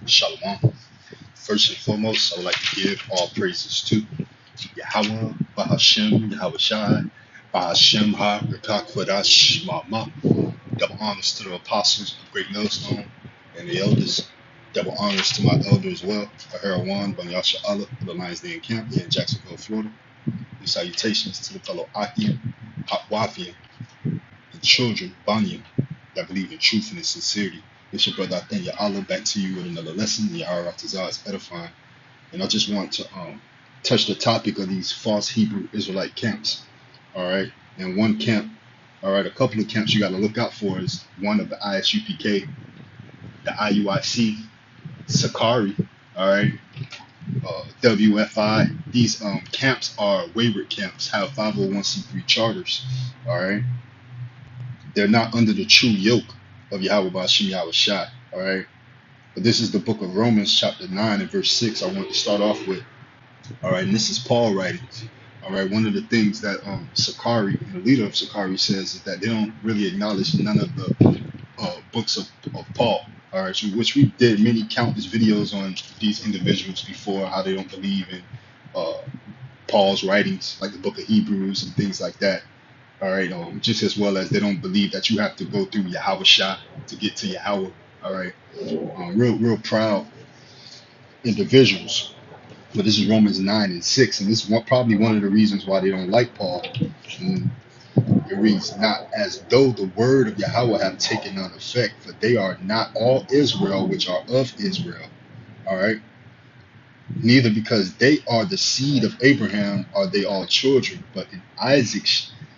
Shalom. First and foremost, I would like to give all praises to Yahweh, Bahashem, Yahawashi, Bahashem Ha, Rakakwadash, Mama. Double honors to the apostles of Great Millstone and the elders. Double honors to my elder as well, Aharawan, Banyasha Allah, of the Lions Den Camp here in Jacksonville, Florida. And salutations to the fellow Akim, Hotwafian, and children, Banyan, that believe in truth and in sincerity. It's your brother Athenia Allah back to you with another lesson. The Aratazah is edifying. And I just want to touch the topic of these false Hebrew Israelite camps. All right. And one camp, all right, a couple of camps you got to look out for is one of the ISUPK, the IUIC, Sakari, all right, WFI. These camps are wayward camps, have 501c3 charters, all right. They're not under the true yoke of Yahweh Bashim Yahawashi, all right. But this is the book of Romans, chapter 9 and verse 6. I want to start off with. All right, and this is Paul writing. All right, one of the things that Sakari, the leader of Sakari, says is that they don't really acknowledge none of the books of Paul. All right, so which we did many countless videos on these individuals before, how they don't believe in Paul's writings, like the book of Hebrews and things like that. All right, just as well as they don't believe that you have to go through Yahawashi to get to Yahweh. All right, real proud individuals. But this is Romans 9 and 6, and this is probably one of the reasons why they don't like Paul. And it reads, not as though the word of Yahweh have taken on effect, for they are not all Israel which are of Israel. All right. Neither because they are the seed of Abraham are they all children, but in Isaac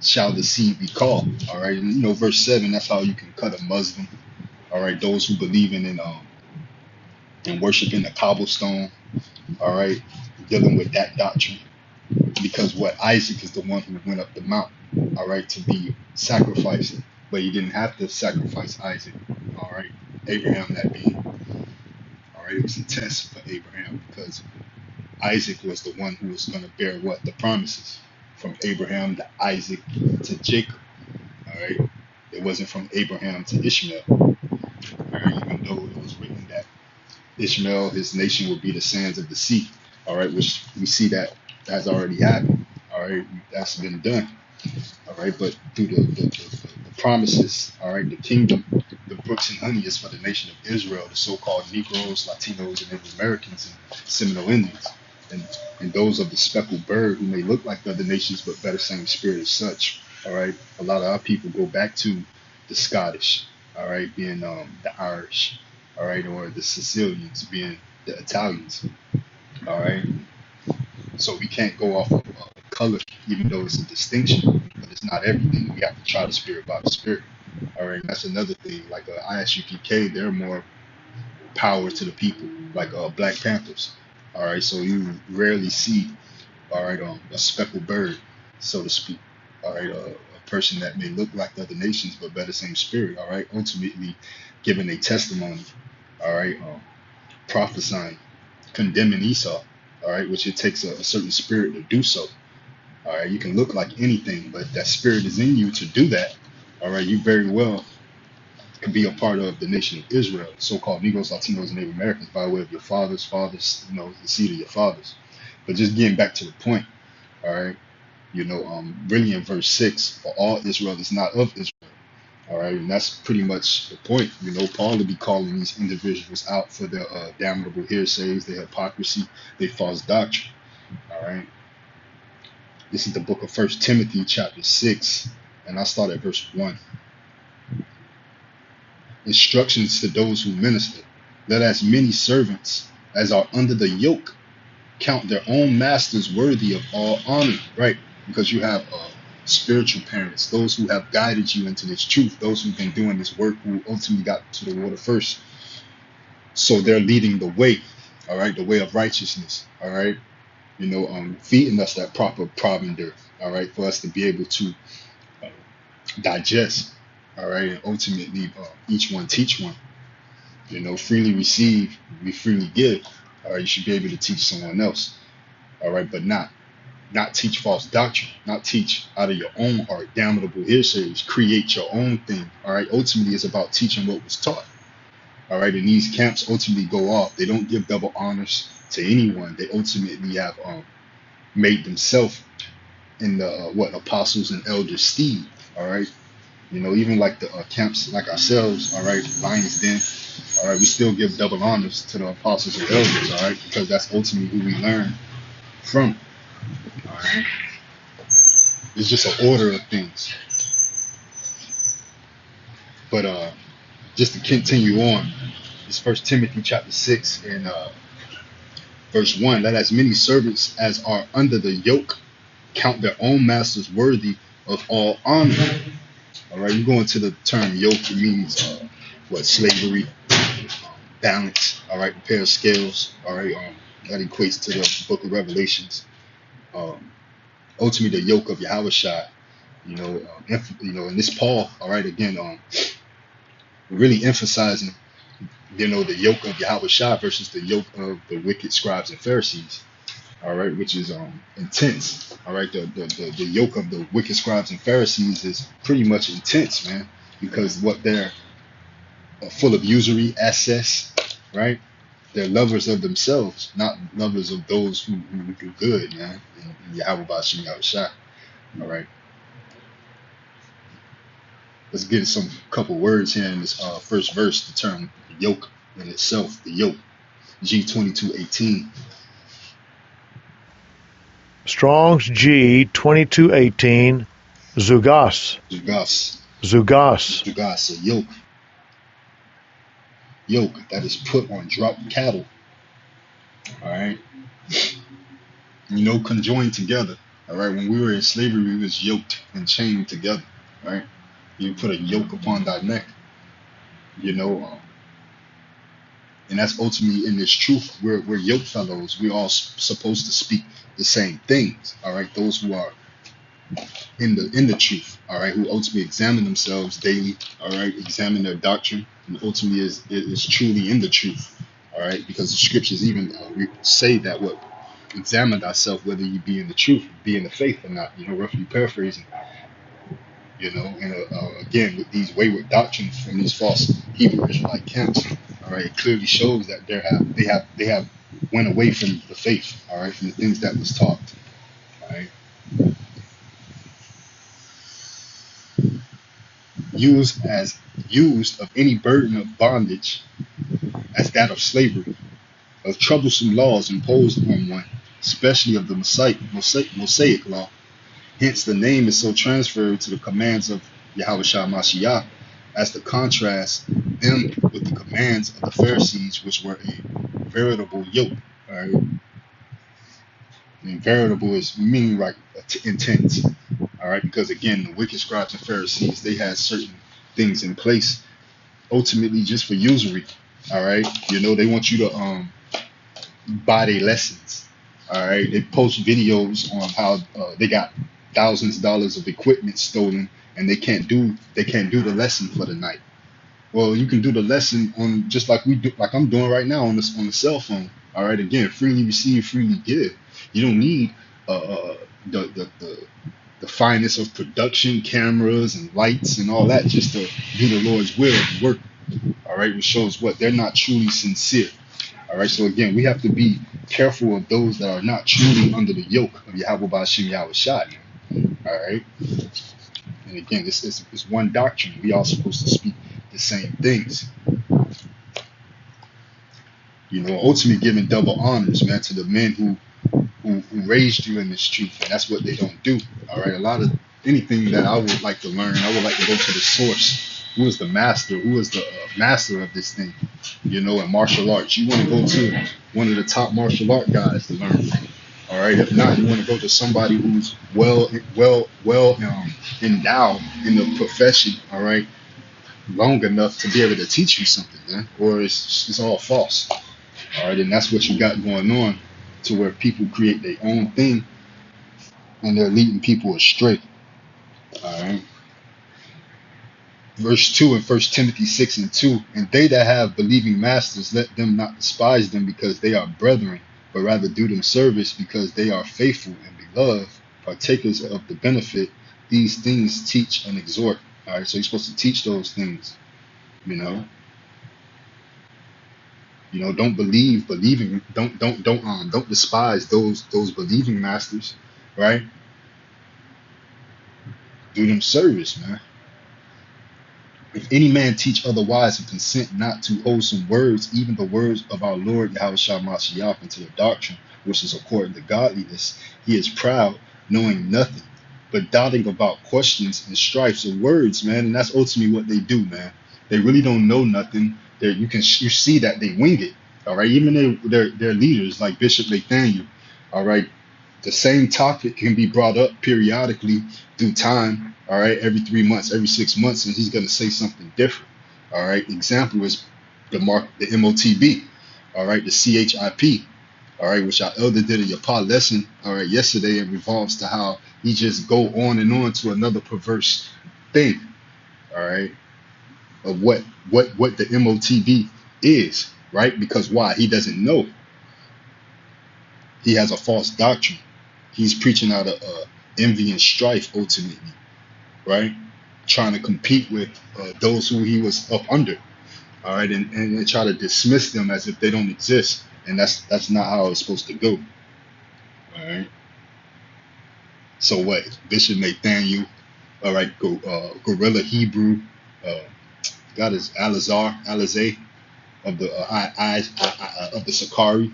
shall the seed be called. All right. And verse 7, that's how you can cut a Muslim. All right. Those who believe in worshiping the cobblestone. All right, dealing with that doctrine, because Isaac is the one who went up the mount, all right, to be sacrificed, but he didn't have to sacrifice Isaac, all right, Abraham that being, all right, it was a test for Abraham because Isaac was the one who was going to bear the promises from Abraham to Isaac to Jacob, all right, it wasn't from Abraham to Ishmael, all right, even though it was written that Ishmael, his nation, will be the sands of the sea. All right, which we see that has already happened. All right, that's been done. All right, but through the promises, all right, the kingdom, the brooks and honey is for the nation of Israel, the so-called Negroes, Latinos, and Native Americans, and Seminole Indians, and those of the speckled bird who may look like the other nations but bear the same spirit as such. All right, a lot of our people go back to the Scottish. All right, being the Irish. All right, or the Sicilians being the Italians. All right, so we can't go off of color, even though it's a distinction, but it's not everything. We have to try the spirit by the spirit. All right, and that's another thing. Like ISUPK, they're more power to the people, like Black Panthers. All right, so you rarely see, all right, a speckled bird, so to speak. All right, a person that may look like the other nations but bear the same spirit. All right, ultimately giving a testimony. All right, prophesying, condemning Esau, all right, which it takes a certain spirit to do so. All right, you can look like anything, but that spirit is in you to do that. All right, you very well can be a part of the nation of Israel, so-called Negroes, Latinos, and Native Americans by way of your fathers, the seed of your fathers. But just getting back to the point, all right, really in verse 6, for all Israel is not of Israel. All right, and that's pretty much the point. Paul will be calling these individuals out for their damnable hearsays, their hypocrisy, their false doctrine. All right, this is the book of 1 Timothy, chapter 6, and I start at verse 1. Instructions to those who minister. Let as many servants as are under the yoke count their own masters worthy of all honor, right? Because you have spiritual parents, those who have guided you into this truth, those who've been doing this work, who ultimately got to the water first. So they're leading the way, all right, the way of righteousness, all right, feeding us that proper provender, all right, for us to be able to digest, all right, and ultimately each one teach one. Freely receive, we freely give. All right, you should be able to teach someone else, all right, but not teach false doctrine, not teach out of your own heart damnable hearsays, create your own thing. All right, ultimately it's about teaching what was taught. All right, and these camps ultimately go off. They don't give double honors to anyone. They ultimately have made themselves in the what apostles and elders steed. All right, you know, even like the camps like ourselves. All right, Lions Den. All right, we still give double honors to the apostles and elders. All right, because that's ultimately who we learn from. All right, it's just an order of things. But just to continue on, it's First Timothy chapter 6 and verse 1. Let as many servants as are under the yoke count their own masters worthy of all honor. All right, you go into the term yoke, it means what? Slavery, balance. All right, a pair of scales. All right, that equates to the book of Revelations. Um, ultimately, the yoke of Yahawashi. You know, and this Paul. All right, again, really emphasizing, you know, the yoke of Yahawashi versus the yoke of the wicked scribes and Pharisees. All right, which is intense. All right, the yoke of the wicked scribes and Pharisees is pretty much intense, man, because what they're full of usury, access, right? They're lovers of themselves, not lovers of those who do good, man. And Yahawashi Yahawashi. All right, let's get some couple words here in this first verse. The term yoke in itself, the yoke, G2218. Strong's G 2218, Zugas. Zugas. Zugas. Zugas, a yoke. Yoke that is put on drop cattle. All right. You know, conjoined together. All right. When we were in slavery, we was yoked and chained together. Right. You put a yoke upon thy neck. You know, and that's ultimately in this truth. We're yoke fellows. We're all supposed to speak the same things. All right. Those who are in the truth, all right, who ultimately examine themselves daily, all right, examine their doctrine, and ultimately is truly in the truth, all right, because the scriptures even say that what examine thyself whether you be in the truth, be in the faith or not, you know, roughly paraphrasing, you know, and again with these wayward doctrines from these false Hebrew Israelite camps, all right, it clearly shows that they have went away from the faith, all right, from the things that was taught, all right. Used of any burden of bondage as that of slavery, of troublesome laws imposed on one, especially of the Mosaic law. Hence the name is so transferred to the commands of Yahawashi Mashiach as to contrast them with the commands of the Pharisees, which were a veritable yoke. All right? And veritable is meaning like intense. All right, because again, the wicked scribes and Pharisees, they had certain things in place ultimately just for usury. All right, you know, they want you to buy their lessons. All right, they post videos on how they got thousands of dollars of equipment stolen and they can't do the lesson for the night. Well, you can do the lesson on just like we do, like I'm doing right now on the cell phone. All right, again, freely receive, freely give. You don't need the, the the the finest of production, cameras and lights and all that just to do the Lord's will and work. All right, which shows what they're not truly sincere. All right, so again, we have to be careful of those that are not truly under the yoke of Yahweh Bashim Yahawashi. All right, and again, this is one doctrine. We all supposed to speak the same things. You know, ultimately giving double honors, man, to the men who raised you in this truth, and that's what they don't do. All right, a lot of anything that I would like to learn, I would like to go to the source. Who is the master? Who is the master of this thing? You know, in martial arts, you want to go to one of the top martial art guys to learn from. All right, if not, you want to go to somebody who's well endowed in the profession. All right, long enough to be able to teach you something, man. Or it's all false. All right, and that's what you got going on, to where people create their own thing and they're leading people astray. All right. Verse 2 in 1 Timothy 6 and 2. And they that have believing masters, let them not despise them because they are brethren, but rather do them service because they are faithful and beloved, partakers of the benefit. These things teach and exhort. All right, so you're supposed to teach those things, you know. You know, don't believing, don't despise those believing masters, right? Do them service, man. If any man teach otherwise and consent not to wholesome words, even the words of our Lord Yahawashi Mashiach, into the doctrine which is according to godliness, he is proud, knowing nothing, but doubting about questions and strifes of words, man. And that's ultimately what they do, man. They really don't know nothing. You see that they wing it, all right. Even their leaders like Bishop Nathaniel, all right. The same topic can be brought up periodically through time, all right, every 3 months, every 6 months, and he's going to say something different, all right. Example is the MOTB, all right, the CHIP, all right, which our elder did a Yapa lesson, all right, yesterday. It revolves to how he just go on and on to another perverse thing, all right, of what the MOTB is, right? Because why? He doesn't know. He has a false doctrine. He's preaching out of envy and strife ultimately, right? Trying to compete with those who he was up under, all right, and try to dismiss them as if they don't exist, and that's not how it's supposed to go, all right. So what? Bishop Nathaniel, all right, Gorilla Hebrew, uh, God is Alizé of the of the Sakari,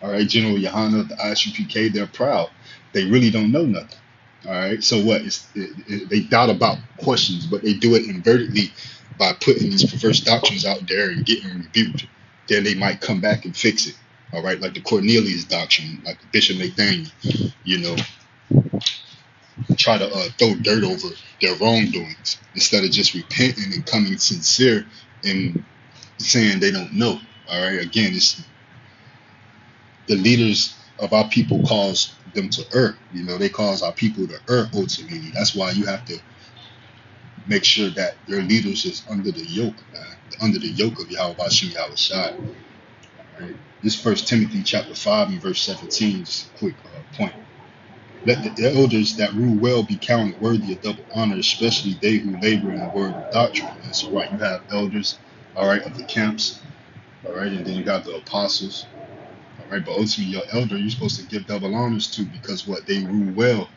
all right, General Yohana of the ISUPK. They're proud. They really don't know nothing. All right. So what? They doubt about questions, but they do it invertedly by putting these perverse doctrines out there and getting rebuked. Then they might come back and fix it. All right. Like the Cornelius doctrine, like Bishop Nathaniel, you know, try to throw dirt over their wrongdoings instead of just repenting and coming sincere and saying they don't know. All right. Again, it's the leaders of our people cause them to err. You know, they cause our people to err ultimately. That's why you have to make sure that your leaders is under the yoke, under the yoke of Yahawashi Yahawashi. Right? This First Timothy chapter 5 and verse 17, just a quick point. Let the elders that rule well be counted worthy of double honor, especially they who labor in the word of doctrine. And so, right, you have elders, all right, of the camps, all right, and then you got the apostles, all right. But ultimately, your elder, you're supposed to give double honors to because what they rule well,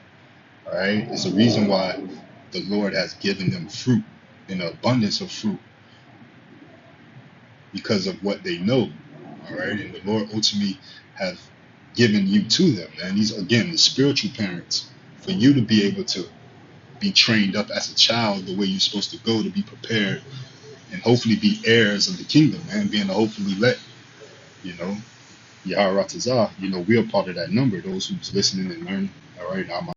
all right, is the reason why the Lord has given them fruit, an abundance of fruit, because of what they know, all right. And the Lord ultimately have given you to them, and these again the spiritual parents for you to be able to be trained up as a child the way you're supposed to go to be prepared and hopefully be heirs of the kingdom and being hopefully let, you know. Yaharatazah, you know, we're part of that number, those who's listening and learning. All right, I'm